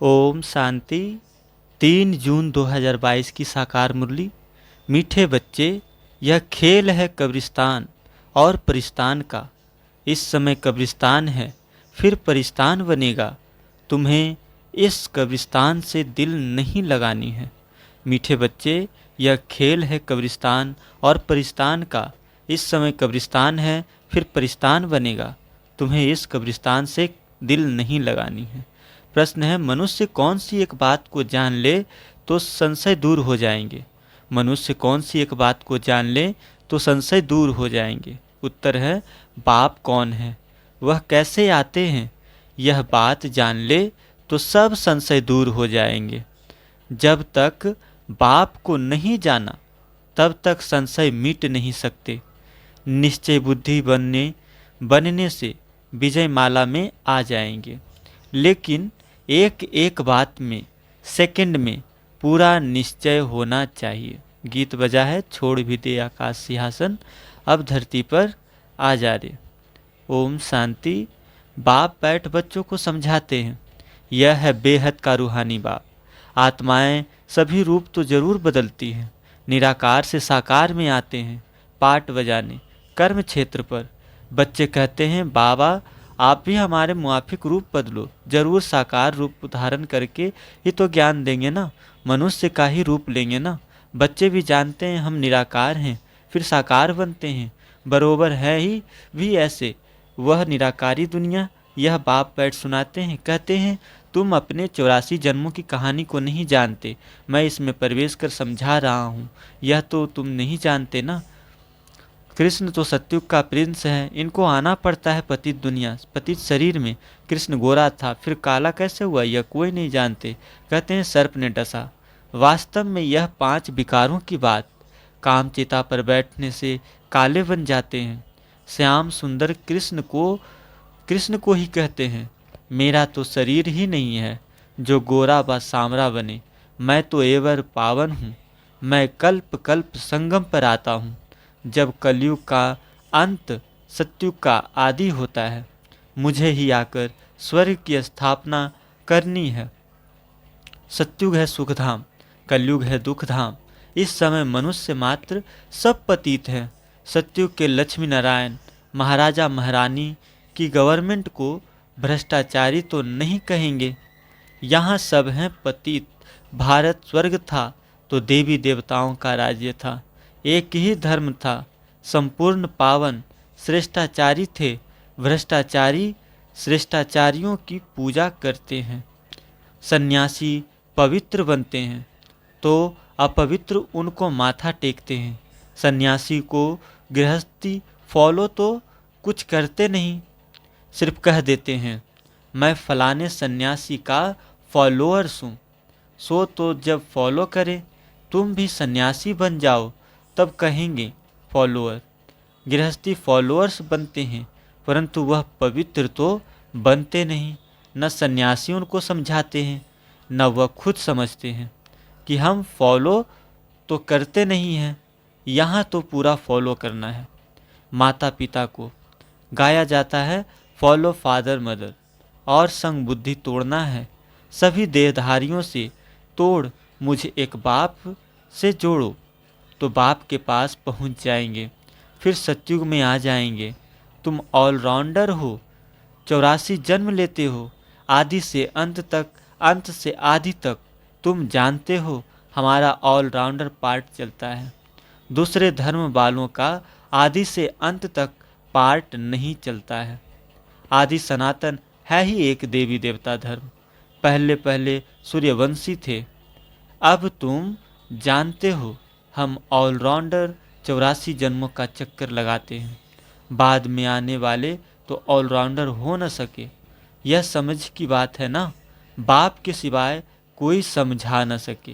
ओम शांति। 3 जून 2022 की साकार मुरली। मीठे बच्चे, यह खेल है कब्रिस्तान और परिस्तान का। इस समय कब्रिस्तान है, फिर परिस्तान बनेगा। तुम्हें इस कब्रिस्तान से दिल नहीं लगानी है। मीठे बच्चे, यह खेल है कब्रिस्तान और परिस्तान का। इस समय कब्रिस्तान है, फिर परिस्तान बनेगा। तुम्हें इस कब्रिस्तान से दिल नहीं लगानी है। प्रश्न है, मनुष्य कौन सी एक बात को जान ले तो संशय दूर हो जाएंगे? मनुष्य कौन सी एक बात को जान ले तो संशय दूर हो जाएंगे? उत्तर है, बाप कौन है, वह कैसे आते हैं, यह बात जान ले तो सब संशय दूर हो जाएंगे। जब तक बाप को नहीं जाना तब तक संशय मिट नहीं सकते। निश्चय बुद्धि बनने से विजय माला में आ जाएंगे। लेकिन एक एक बात में, सेकंड में पूरा निश्चय होना चाहिए। गीत बजा है, छोड़ भी दे आकाश सिंहासन, अब धरती पर आ जा रे। ओम शांति। बाप बैठ बच्चों को समझाते हैं। यह है बेहद का रूहानी बाप। आत्माएं सभी रूप तो जरूर बदलती हैं, निराकार से साकार में आते हैं पाठ बजाने कर्म क्षेत्र पर। बच्चे कहते हैं, बाबा आप भी हमारे मुआफिक रूप बदलो, जरूर साकार रूप धारण करके ही तो ज्ञान देंगे ना, मनुष्य का ही रूप लेंगे ना। बच्चे भी जानते हैं हम निराकार हैं, फिर साकार बनते हैं, बरोबर है ही भी ऐसे। वह निराकारी दुनिया यह बाप बैठ सुनाते हैं, कहते हैं तुम अपने 84 जन्मों की कहानी को नहीं जानते, मैं इसमें प्रवेश कर समझा रहा हूँ, यह तो तुम नहीं जानते ना। कृष्ण तो सत्युग का प्रिंस है, इनको आना पड़ता है पतित दुनिया, पतित शरीर में। कृष्ण गोरा था, फिर काला कैसे हुआ, यह कोई नहीं जानते। कहते हैं सर्प ने डसा। वास्तव में यह 5 विकारों की बात। काम चिता पर बैठने से काले बन जाते हैं। श्याम सुंदर कृष्ण को ही कहते हैं, मेरा तो शरीर ही नहीं है जो गोरा व सामरा बने। मैं तो एवर पावन हूँ, मैं कल्प कल्प संगम पर आता हूँ। जब कलयुग का अंत सत्युग का आदि होता है, मुझे ही आकर स्वर्ग की स्थापना करनी है। सत्युग है सुखधाम, कलयुग है दुखधाम। इस समय मनुष्य मात्र सब पतित हैं। सत्युग के लक्ष्मी नारायण महाराजा महारानी की गवर्नमेंट को भ्रष्टाचारी तो नहीं कहेंगे। यहाँ सब हैं पतित। भारत स्वर्ग था तो देवी देवताओं का राज्य था, एक ही धर्म था, संपूर्ण पावन। श्रेष्ठाचारी थे, भ्रष्टाचारी श्रेष्ठाचारियों की पूजा करते हैं। सन्यासी पवित्र बनते हैं तो अपवित्र उनको माथा टेकते हैं। सन्यासी को गृहस्थी फॉलो तो कुछ करते नहीं, सिर्फ कह देते हैं मैं फलाने सन्यासी का फॉलोअर्स हूँ। सो तो जब फॉलो करे तुम भी सन्यासी बन जाओ, तब कहेंगे फॉलोअर। गृहस्थी फॉलोअर्स बनते हैं, परंतु वह पवित्र तो बनते नहीं। न सन्यासी उनको समझाते हैं, न वह खुद समझते हैं कि हम फॉलो तो करते नहीं हैं, यहाँ तो पूरा फॉलो करना है। माता पिता को गाया जाता है फॉलो फादर मदर, और संग बुद्धि तोड़ना है सभी देहधारियों से। तोड़ मुझे एक बाप से जोड़ो, तो बाप के पास पहुंच जाएंगे, फिर सत्युग में आ जाएंगे। तुम ऑलराउंडर हो, 84 जन्म लेते हो, आदि से अंत तक, अंत से आदि तक। तुम जानते हो हमारा ऑलराउंडर पार्ट चलता है। दूसरे धर्म वालों का आदि से अंत तक पार्ट नहीं चलता है। आदि सनातन है ही एक देवी देवता धर्म। पहले पहले सूर्यवंशी थे। अब तुम जानते हो हम ऑलराउंडर 84 जन्मों का चक्कर लगाते हैं। बाद में आने वाले तो ऑलराउंडर हो न सके, यह समझ की बात है ना। बाप के सिवाय कोई समझा न सके।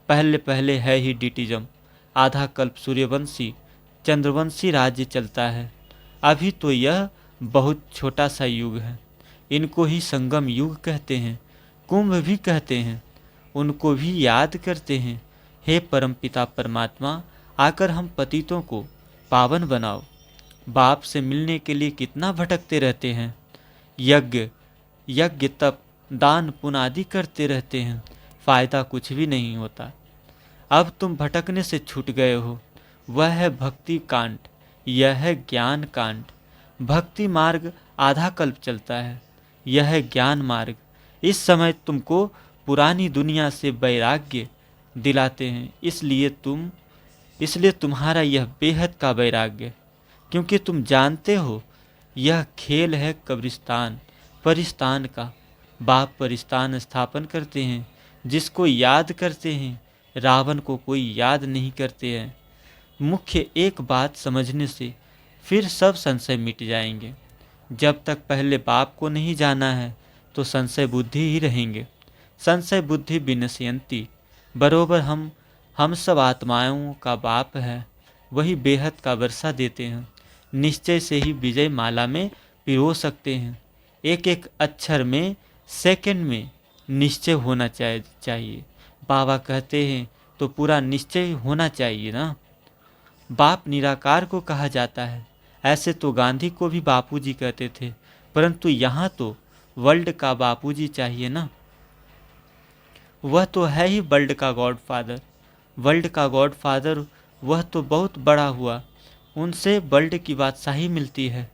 पहले पहले है ही डिटिज्म। आधा कल्प सूर्यवंशी चंद्रवंशी राज्य चलता है। अभी तो यह बहुत छोटा सा युग है। इनको ही संगम युग कहते हैं, कुंभ भी कहते हैं। उनको भी याद करते हैं, हे परमपिता परमात्मा, आकर हम पतितों को पावन बनाओ। बाप से मिलने के लिए कितना भटकते रहते हैं। यज्ञ तप दान पुण्य आदि करते रहते हैं, फायदा कुछ भी नहीं होता। अब तुम भटकने से छूट गए हो, वह है भक्ति कांड, यह है ज्ञान कांड। भक्ति मार्ग आधा कल्प चलता है, यह है ज्ञान मार्ग। इस समय तुमको पुरानी दुनिया से वैराग्य दिलाते हैं, इसलिए तुम्हारा यह बेहद का वैराग्य, क्योंकि तुम जानते हो यह खेल है कब्रिस्तान परिस्तान का। बाप परिस्तान स्थापन करते हैं, जिसको याद करते हैं, रावण को कोई याद नहीं करते हैं। मुख्य एक बात समझने से फिर सब संशय मिट जाएंगे। जब तक पहले बाप को नहीं जाना है तो संशय बुद्धि ही रहेंगे। संशय बुद्धि विनश्यन्ति, बरोबर हम सब आत्माओं का बाप है, वही बेहद का वर्षा देते हैं। निश्चय से ही विजय माला में पिरो सकते हैं। एक एक अक्षर में, सेकंड में निश्चय होना चाहिए। बाबा कहते हैं तो पूरा निश्चय होना चाहिए ना। बाप निराकार को कहा जाता है। ऐसे तो गांधी को भी बापूजी कहते थे, परंतु यहाँ तो वर्ल्ड का बापूजी चाहिए ना। वह तो है ही वर्ल्ड का गॉडफादर। वर्ल्ड का गॉडफादर वह तो बहुत बड़ा हुआ, उनसे वर्ल्ड की बादशाही मिलती है।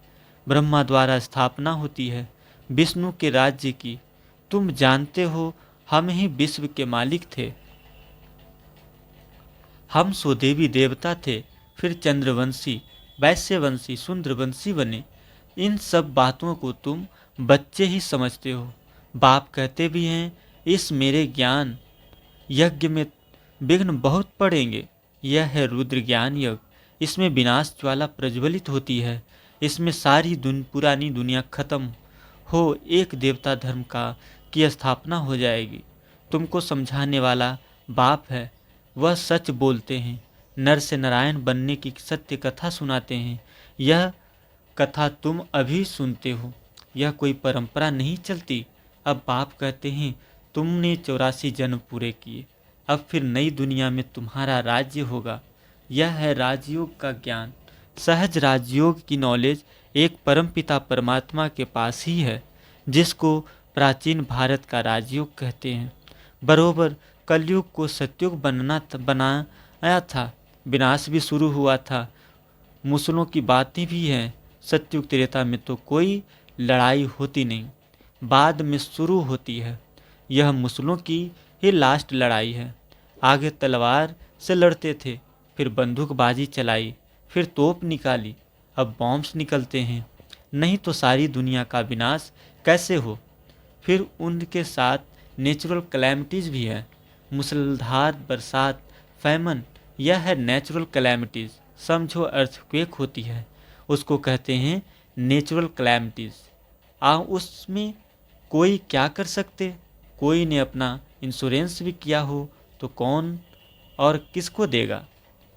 ब्रह्मा द्वारा स्थापना होती है विष्णु के राज्य की। तुम जानते हो हम ही विश्व के मालिक थे। हम सो देवी देवता थे, फिर चंद्रवंशी, वैश्यवंशी, शूद्रवंशी बने। इन सब बातों को तुम बच्चे ही समझते हो। बाप कहते भी हैं इस मेरे ज्ञान यज्ञ में विघ्न बहुत पड़ेंगे। यह है रुद्र ज्ञान यज्ञ, इसमें विनाश ज्वाला प्रज्वलित होती है। इसमें सारी पुरानी दुनिया खत्म हो, एक देवता धर्म की स्थापना हो जाएगी। तुमको समझाने वाला बाप है, वह सच बोलते हैं। नर से नारायण बनने की सत्य कथा सुनाते हैं। यह कथा तुम अभी सुनते हो, यह कोई परंपरा नहीं चलती। अब बाप कहते हैं तुमने 84 जन्म पूरे किए, अब फिर नई दुनिया में तुम्हारा राज्य होगा। यह है राजयोग का ज्ञान। सहज राजयोग की नॉलेज एक परमपिता परमात्मा के पास ही है, जिसको प्राचीन भारत का राजयोग कहते हैं। बरोबर कलयुग को सतयुग बनाया था, विनाश भी शुरू हुआ था। मुसलों की बातें भी हैं। सतयुग त्रेता में तो कोई लड़ाई होती नहीं, बाद में शुरू होती है। यह मुसलों की ही लास्ट लड़ाई है। आगे तलवार से लड़ते थे, फिर बंदूकबाजी चलाई, फिर तोप निकाली, अब बॉम्ब्स निकलते हैं। नहीं तो सारी दुनिया का विनाश कैसे हो। फिर उनके साथ नेचुरल कैलेमिटीज़ भी है। मूसलाधार बरसात, फैमन, यह है नेचुरल कैलेमिटीज़। समझो अर्थक्वेक होती है, उसको कहते हैं नेचुरल कैलेमिटीज़। उसमें कोई क्या कर सकते। कोई ने अपना इंश्योरेंस भी किया हो तो कौन और किसको देगा।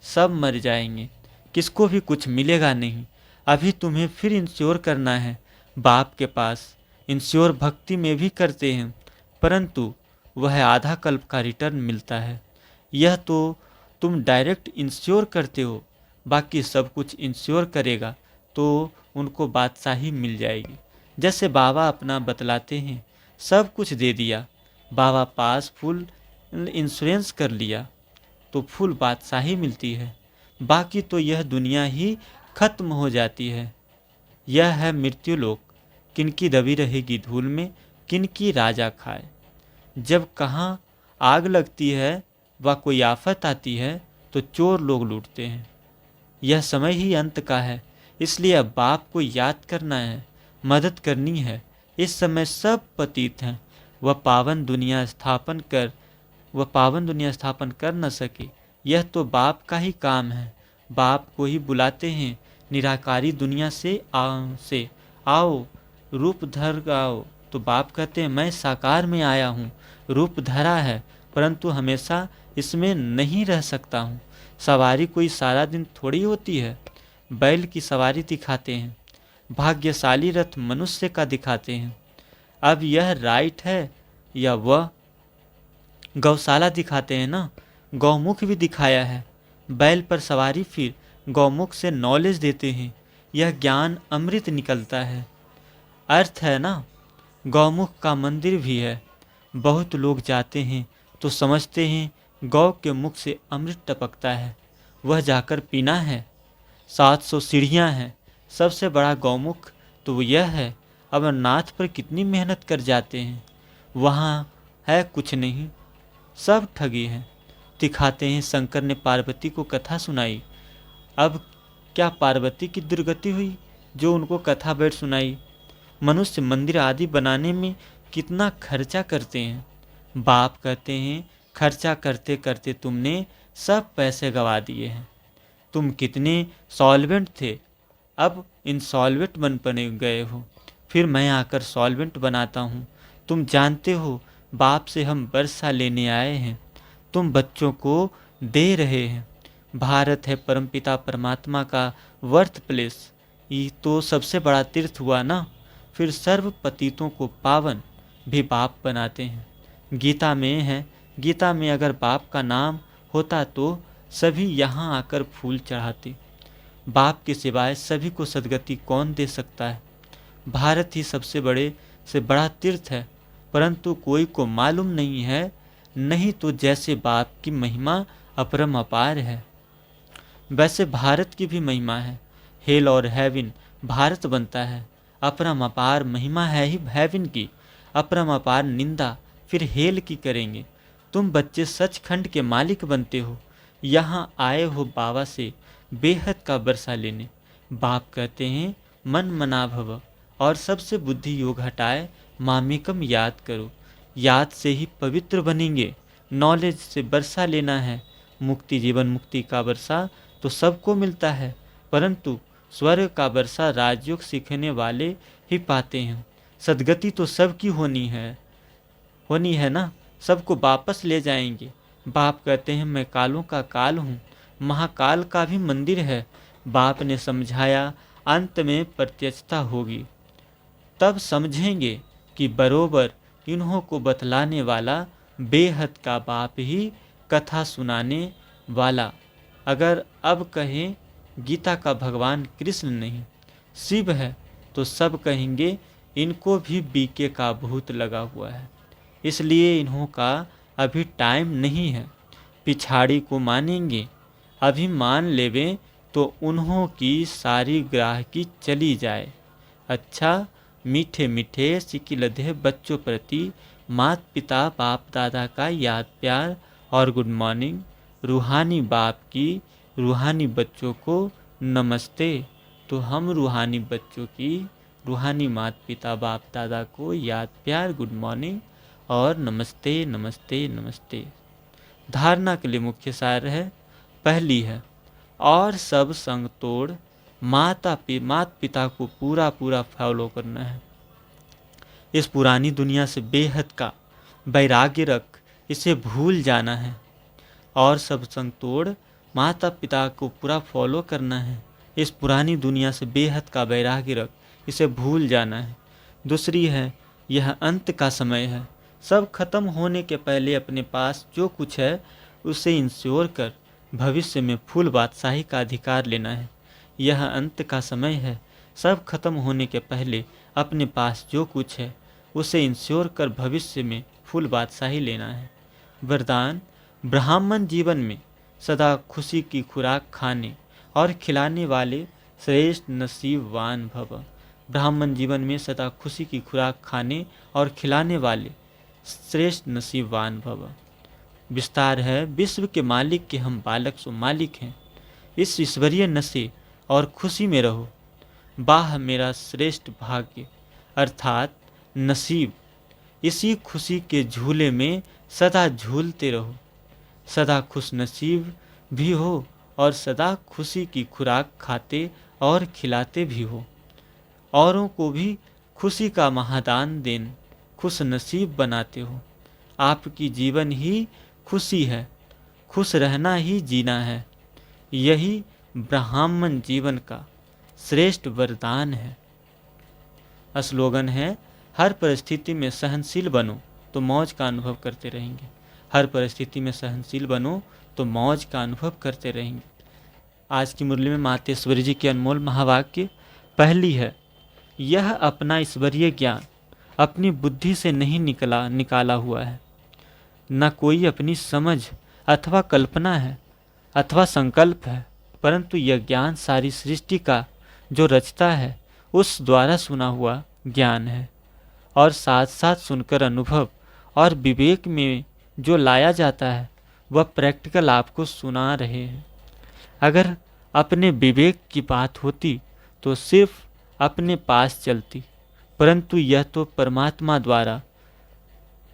सब मर जाएंगे, किसको भी कुछ मिलेगा नहीं। अभी तुम्हें फिर इंश्योर करना है बाप के पास। इंश्योर भक्ति में भी करते हैं, परंतु वह आधा कल्प का रिटर्न मिलता है। यह तो तुम डायरेक्ट इंश्योर करते हो, बाकी सब कुछ इंश्योर करेगा तो उनको बादशाही मिल जाएगी। जैसे बाबा अपना बतलाते हैं, सब कुछ दे दिया, बाबा पास फुल इंश्योरेंस कर लिया तो फुल बादशाही मिलती है। बाकी तो यह दुनिया ही खत्म हो जाती है। यह है मृत्युलोक, किनकी दबी रहेगी धूल में, किनकी राजा खाए। जब कहाँ आग लगती है व कोई आफत आती है तो चोर लोग लूटते हैं। यह समय ही अंत का है, इसलिए अब बाप को याद करना है, मदद करनी है। इस समय सब पतित हैं, वह पावन दुनिया स्थापन कर न सके। यह तो बाप का ही काम है। बाप को ही बुलाते हैं निराकारी दुनिया से आओ, रूप धर आओ। तो बाप कहते हैं मैं साकार में आया हूँ, रूप धरा है, परंतु हमेशा इसमें नहीं रह सकता हूँ। सवारी कोई सारा दिन थोड़ी होती है। बैल की सवारी दिखाते हैं, भाग्यशाली रथ मनुष्य का दिखाते हैं। अब यह राइट है या वह गौशाला दिखाते हैं ना, गौमुख भी दिखाया है। बैल पर सवारी फिर गौमुख से नॉलेज देते हैं। यह ज्ञान अमृत निकलता है। अर्थ है ना, गौमुख का मंदिर भी है। बहुत लोग जाते हैं तो समझते हैं गौ के मुख से अमृत टपकता है, वह जाकर पीना है। 700 सीढ़ियाँ हैं। सबसे बड़ा गौमुख तो यह है। अमरनाथ पर कितनी मेहनत कर जाते हैं, वहाँ है कुछ नहीं, सब ठगी है। दिखाते हैं शंकर ने पार्वती को कथा सुनाई। अब क्या पार्वती की दुर्गति हुई जो उनको कथा बैठ सुनाई? मनुष्य मंदिर आदि बनाने में कितना खर्चा करते हैं। बाप कहते हैं खर्चा करते करते तुमने सब पैसे गंवा दिए हैं। तुम कितने सॉल्वेंट थे, अब इंसॉल्वेंट बने गए हो। फिर मैं आकर सॉल्वेंट बनाता हूँ। तुम जानते हो बाप से हम वर्षा लेने आए हैं, तुम बच्चों को दे रहे हैं। भारत है परमपिता परमात्मा का वर्थ प्लेस, ये तो सबसे बड़ा तीर्थ हुआ ना। फिर सर्व पतितों को पावन भी बाप बनाते हैं। गीता में है, गीता में अगर बाप का नाम होता तो सभी यहाँ आकर फूल चढ़ाते। बाप के सिवाय सभी को सद्गति कौन दे सकता है? भारत ही सबसे बड़े से बड़ा तीर्थ है, परंतु कोई को मालूम नहीं है। नहीं तो जैसे बाप की महिमा अपरम अपार है, वैसे भारत की भी महिमा है। हेल और हेविन भारत बनता है। अपरम अपार महिमा है ही हेविन की, अपरम अपार निंदा फिर हेल की करेंगे। तुम बच्चे सचखंड के मालिक बनते हो, यहाँ आए हो बाबा से बेहद का बरसा लेने। बाप कहते हैं मन मना भव, और सबसे बुद्धि योग हटाए मामेकम याद करो। याद से ही पवित्र बनेंगे। नॉलेज से बरसा लेना है। मुक्ति जीवन मुक्ति का बरसा तो सबको मिलता है, परंतु स्वर्ग का बरसा राजयोग सीखने वाले ही पाते हैं। सद्गति तो सबकी होनी है ना, सबको वापस ले जाएंगे। बाप कहते हैं मैं कालों का काल हूँ, महाकाल का भी मंदिर है। बाप ने समझाया अंत में प्रत्यक्षता होगी, तब समझेंगे कि बरोबर इन्हों को बतलाने वाला बेहद का बाप ही कथा सुनाने वाला। अगर अब कहें गीता का भगवान कृष्ण नहीं शिव है तो सब कहेंगे इनको भी बीके का भूत लगा हुआ है। इसलिए इन्हों का अभी टाइम नहीं है, पिछाड़ी को मानेंगे। अभी मान लेवें तो उन्हों की सारी ग्राहकी चली जाए। अच्छा, मीठे मीठे सिकिलधे बच्चों प्रति माता पिता बाप दादा का याद प्यार और गुड मॉर्निंग। रूहानी बाप की रूहानी बच्चों को नमस्ते। तो हम रूहानी बच्चों की रूहानी माता पिता बाप दादा को याद प्यार गुड मॉर्निंग और नमस्ते नमस्ते नमस्ते। धारणा के लिए मुख्य सार है, पहली है और सब संग तोड़ माता पिता को पूरा फॉलो करना है। इस पुरानी दुनिया से बेहद का वैराग्य रख, इसे भूल जाना है। और सब संग तोड़ माता पिता को पूरा फॉलो करना है। इस पुरानी दुनिया से बेहद का वैराग्य रख, इसे भूल जाना है। दूसरी है यह अंत का समय है, सब खत्म होने के पहले अपने पास जो कुछ है उसे इंश्योर कर भविष्य में फुल बादशाही का अधिकार लेना है। यह अंत का समय है, सब खत्म होने के पहले अपने पास जो कुछ है उसे इंश्योर कर भविष्य में फुल बादशाही लेना है। वरदान, ब्राह्मण जीवन में सदा खुशी की खुराक खाने और खिलाने वाले श्रेष्ठ नसीबवान भव। ब्राह्मण जीवन में सदा खुशी की खुराक खाने और खिलाने वाले श्रेष्ठ नसीबवान भव। विस्तार है, विश्व के मालिक के हम बालक सो मालिक हैं। इस ईश्वरीय नशे और खुशी में रहो। बाह मेरा श्रेष्ठ भाग्य अर्थात नसीब, इसी खुशी के झूले में सदा झूलते रहो। सदा खुश नसीब भी हो और सदा खुशी की खुराक खाते और खिलाते भी हो। औरों को भी खुशी का महादान देन खुश नसीब बनाते हो। आपकी जीवन ही खुशी है, खुश रहना ही जीना है। यही ब्राह्मण जीवन का श्रेष्ठ वरदान है। स्लोगन है, हर परिस्थिति में सहनशील बनो तो मौज का अनुभव करते रहेंगे। हर परिस्थिति में सहनशील बनो तो मौज का अनुभव करते रहेंगे। आज की मुरली में मातेश्वरी जी के अनमोल महावाक्य, पहली है यह अपना ईश्वरीय ज्ञान अपनी बुद्धि से नहीं निकाला हुआ है, न कोई अपनी समझ अथवा कल्पना है अथवा संकल्प है, परंतु यह ज्ञान सारी सृष्टि का जो रचता है उस द्वारा सुना हुआ ज्ञान है। और साथ साथ सुनकर अनुभव और विवेक में जो लाया जाता है वह प्रैक्टिकल आपको सुना रहे हैं। अगर अपने विवेक की बात होती तो सिर्फ अपने पास चलती, परंतु यह तो परमात्मा द्वारा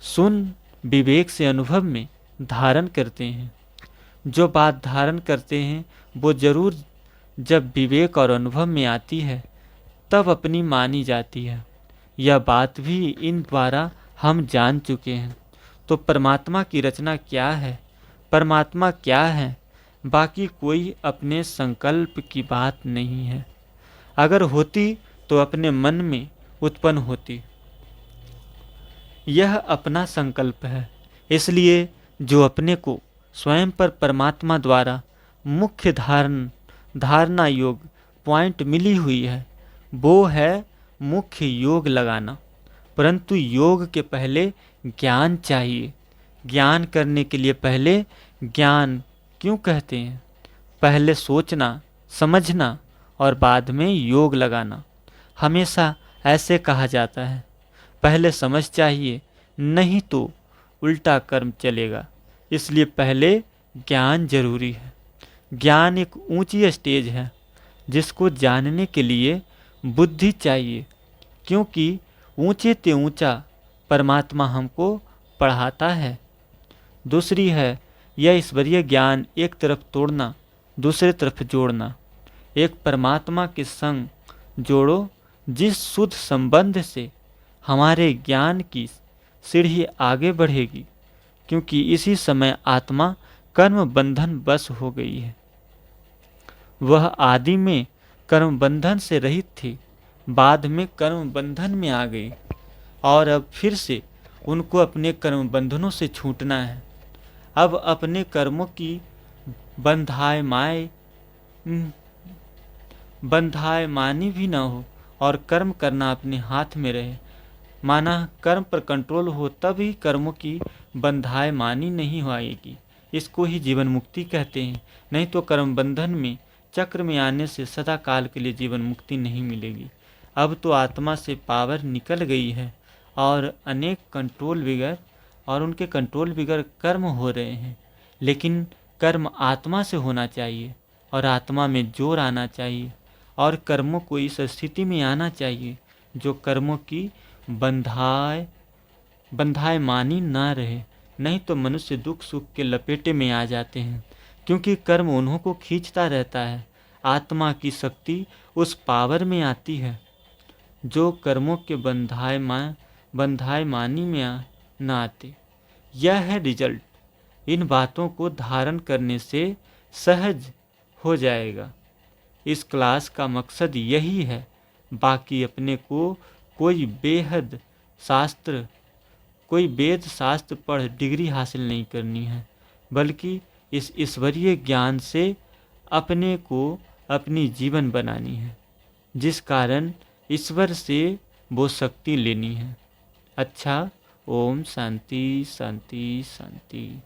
सुन विवेक से अनुभव में धारण करते हैं। जो बात धारण करते हैं वो जरूर जब विवेक और अनुभव में आती है तब अपनी मानी जाती है। यह बात भी इन द्वारा हम जान चुके हैं। तो परमात्मा की रचना क्या है, परमात्मा क्या है, बाकी कोई अपने संकल्प की बात नहीं है। अगर होती तो अपने मन में उत्पन्न होती। यह अपना संकल्प है, इसलिए जो अपने को स्वयं पर परमात्मा द्वारा मुख्य धारणा योग पॉइंट मिली हुई है वो है मुख्य योग लगाना। परंतु योग के पहले ज्ञान चाहिए। ज्ञान करने के लिए पहले ज्ञान क्यों कहते हैं? पहले सोचना समझना और बाद में योग लगाना। हमेशा ऐसे कहा जाता है, पहले समझ चाहिए, नहीं तो उल्टा कर्म चलेगा। इसलिए पहले ज्ञान जरूरी है। ज्ञान एक ऊंची स्टेज है जिसको जानने के लिए बुद्धि चाहिए, क्योंकि ऊंचे ते ऊंचा परमात्मा हमको पढ़ाता है। दूसरी है यह ईश्वरीय ज्ञान एक तरफ तोड़ना दूसरे तरफ जोड़ना। एक परमात्मा के संग जोड़ो जिस शुद्ध संबंध से हमारे ज्ञान की सीढ़ी आगे बढ़ेगी, क्योंकि इसी समय आत्मा कर्म बंधन बस हो गई है। वह आदि में कर्म बंधन से रहित थी, बाद में कर्म बंधन में आ गई और अब फिर से उनको अपने कर्म बंधनों से छूटना है। अब अपने कर्मों की बंधाए मानी भी ना हो और कर्म करना अपने हाथ में रहे। माना कर्म पर कंट्रोल हो तभी कर्मों की बंधाए मानी नहीं होएगी। इसको ही जीवन मुक्ति कहते हैं। नहीं तो कर्म बंधन में चक्र में आने से सदा काल के लिए जीवन मुक्ति नहीं मिलेगी। अब तो आत्मा से पावर निकल गई है और अनेक कंट्रोल बिगड़ और उनके कंट्रोल बिगड़ कर्म हो रहे हैं। लेकिन कर्म आत्मा से होना चाहिए और आत्मा में जोर आना चाहिए और कर्मों को इस स्थिति में आना चाहिए जो कर्मों की बंधाए मानी ना रहे। नहीं तो मनुष्य दुख सुख के लपेटे में आ जाते हैं, क्योंकि कर्म उन्हों को खींचता रहता है। आत्मा की शक्ति उस पावर में आती है जो कर्मों के बंधाए मानी में न आते। यह है रिजल्ट। इन बातों को धारण करने से सहज हो जाएगा। इस क्लास का मकसद यही है। बाकी अपने को कोई वेद शास्त्र पढ़ डिग्री हासिल नहीं करनी है, बल्कि इस ईश्वरीय ज्ञान से अपने को अपनी जीवन बनानी है, जिस कारण ईश्वर से वो शक्ति लेनी है। अच्छा, ओम शांति शांति शांति।